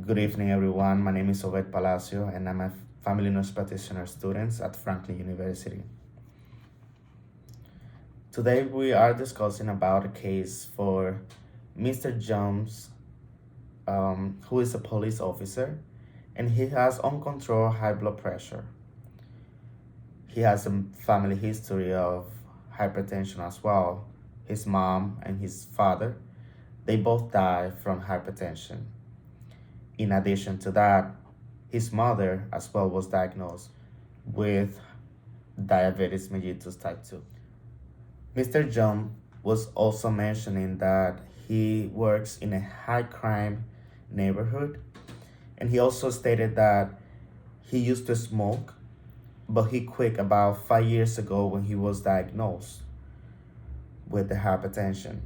Good evening, everyone. My name is Oved Palacio, and I'm a family nurse practitioner student at Franklin University. Today, we are discussing about a case for Mr. Jones, who is a police officer, and he has uncontrolled high blood pressure. He has a family history of hypertension as well. His mom and his father, they both died from hypertension. In addition to that, his mother as well was diagnosed with diabetes mellitus type 2. Mr. John was also mentioning that he works in a high crime neighborhood, and he also stated that he used to smoke, but he quit about 5 years ago when he was diagnosed with the hypertension.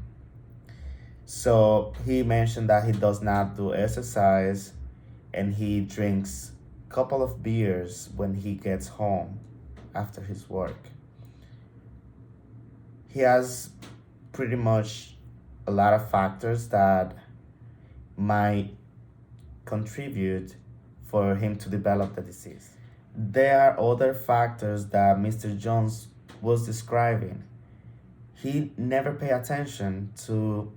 So he mentioned that he does not do exercise and he drinks a couple of beers when he gets home after his work. He has pretty much a lot of factors that might contribute for him to develop the disease. There are other factors that Mr. Jones was describing. He never pay attention to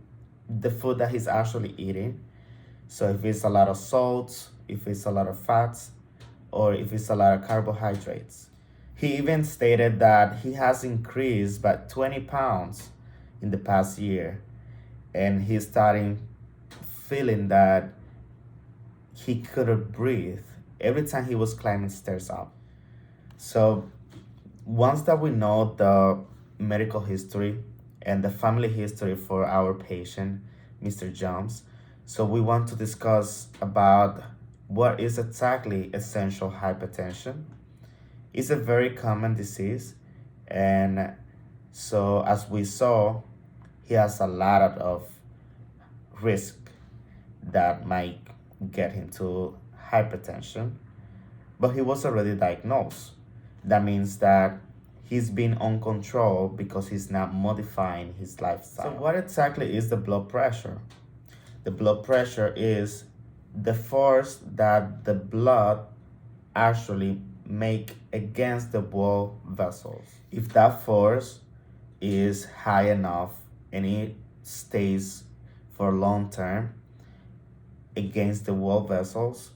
the food that he's actually eating. So if it's a lot of salt, if it's a lot of fats, or if it's a lot of carbohydrates. He even stated that he has increased by 20 pounds in the past year, and he's starting feeling that he couldn't breathe every time he was climbing stairs up. So once that we know the medical history and the family history for our patient, Mr. Jones, so we want to discuss about what is exactly essential hypertension. It's a very common disease, and so as we saw, he has a lot of risk that might get him to hypertension, but he was already diagnosed. That means that he's been uncontrolled because he's not modifying his lifestyle. So what exactly is the blood pressure? The blood pressure is the force that the blood actually make against the blood vessels. If that force is high enough and it stays for long term against the blood vessels,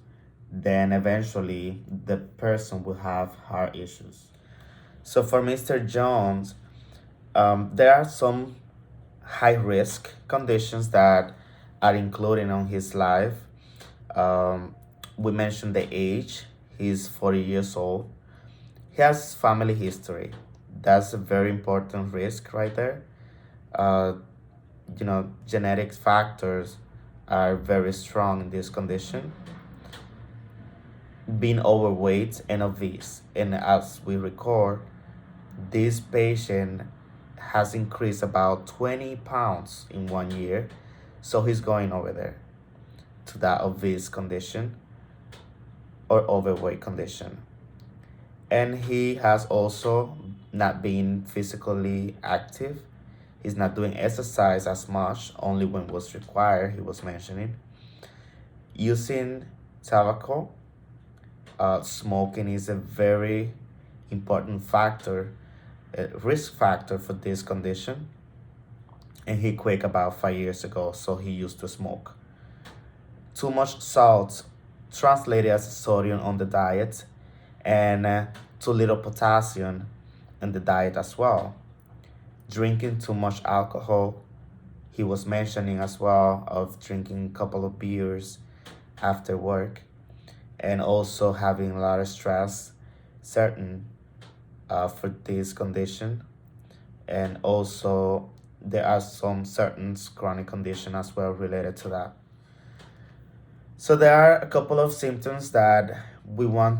then eventually the person will have heart issues. So for Mr. Jones, there are some high risk conditions that are included on his life. We mentioned the age. He's 40 years old. He has family history. That's a very important risk right there. Uh, Genetic factors are very strong in this condition. Being overweight and obese. And as we record, this patient has increased about 20 pounds in 1 year. So he's going over there to that obese condition or overweight condition. And he has also not been physically active. He's not doing exercise as much, only when was required, he was mentioning. Using tobacco, smoking is a very important factor, a risk factor for this condition. And he quit about 5 years ago, so he used to smoke. Too much salt, translated as sodium on the diet, and too little potassium in the diet as well. Drinking too much alcohol. He was mentioning as well of drinking a couple of beers after work, and also having a lot of stress, certain for this condition. And also there are some certain chronic condition as well related to that. So there are a couple of symptoms that we want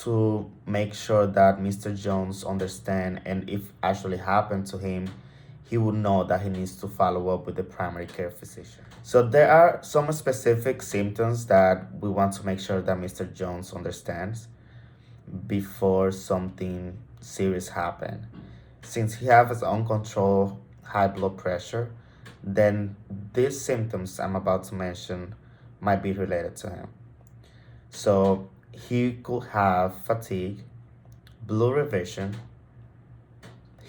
to make sure that Mr. Jones understand, and if actually happened to him, he would know that he needs to follow up with the primary care physician. So there are some specific symptoms that we want to make sure that Mr. Jones understands before something serious happen. Since he has uncontrolled high blood pressure, then these symptoms I'm about to mention might be related to him. So he could have fatigue, blurry vision.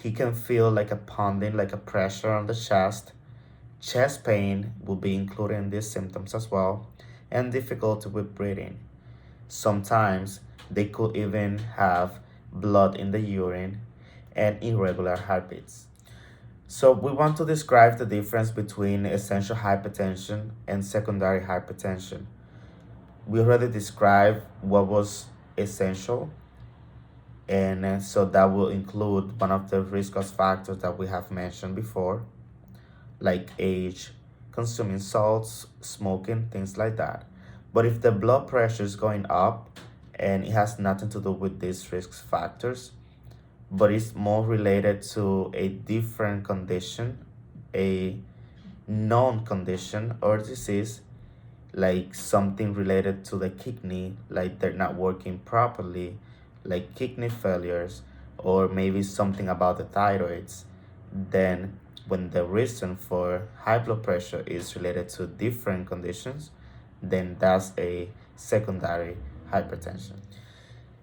He can feel like a pounding, like a pressure on the chest. Chest pain will be included in these symptoms as well, and difficulty with breathing. Sometimes they could even have blood in the urine and irregular heartbeats. So we want to describe the difference between essential hypertension and secondary hypertension. We already described what was essential, and so that will include one of the risk factors that we have mentioned before, like age, consuming salts, smoking, things like that. But if the blood pressure is going up and it has nothing to do with these risk factors, but it's more related to a different condition, a known condition or disease, like something related to the kidney, like they're not working properly, like kidney failures, or maybe something about the thyroids, then when the reason for high blood pressure is related to different conditions, then that's a secondary hypertension.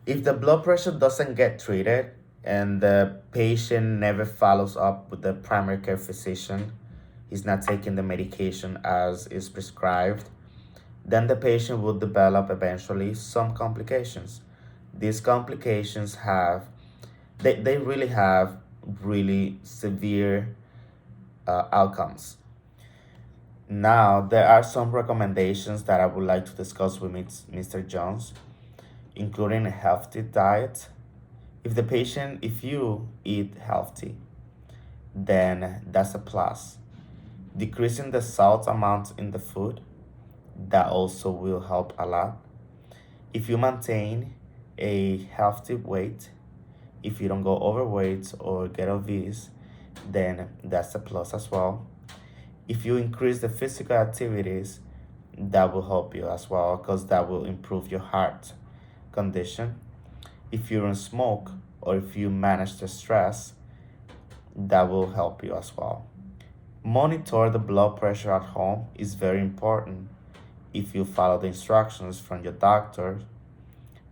If the blood pressure doesn't get treated and the patient never follows up with the primary care physician, is not taking the medication as is prescribed, then the patient will develop eventually some complications. These complications they really have really severe outcomes. Now, there are some recommendations that I would like to discuss with Mr. Jones, including a healthy diet. If you eat healthy, then that's a plus. Decreasing the salt amount in the food, that also will help a lot. If you maintain a healthy weight, if you don't go overweight or get obese, then that's a plus as well. If you increase the physical activities, that will help you as well because that will improve your heart condition. If you don't smoke or if you manage the stress, that will help you as well. Monitor the blood pressure at home is very important if you follow the instructions from your doctor,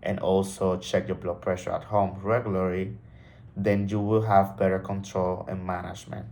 and also check your blood pressure at home regularly, then you will have better control and management.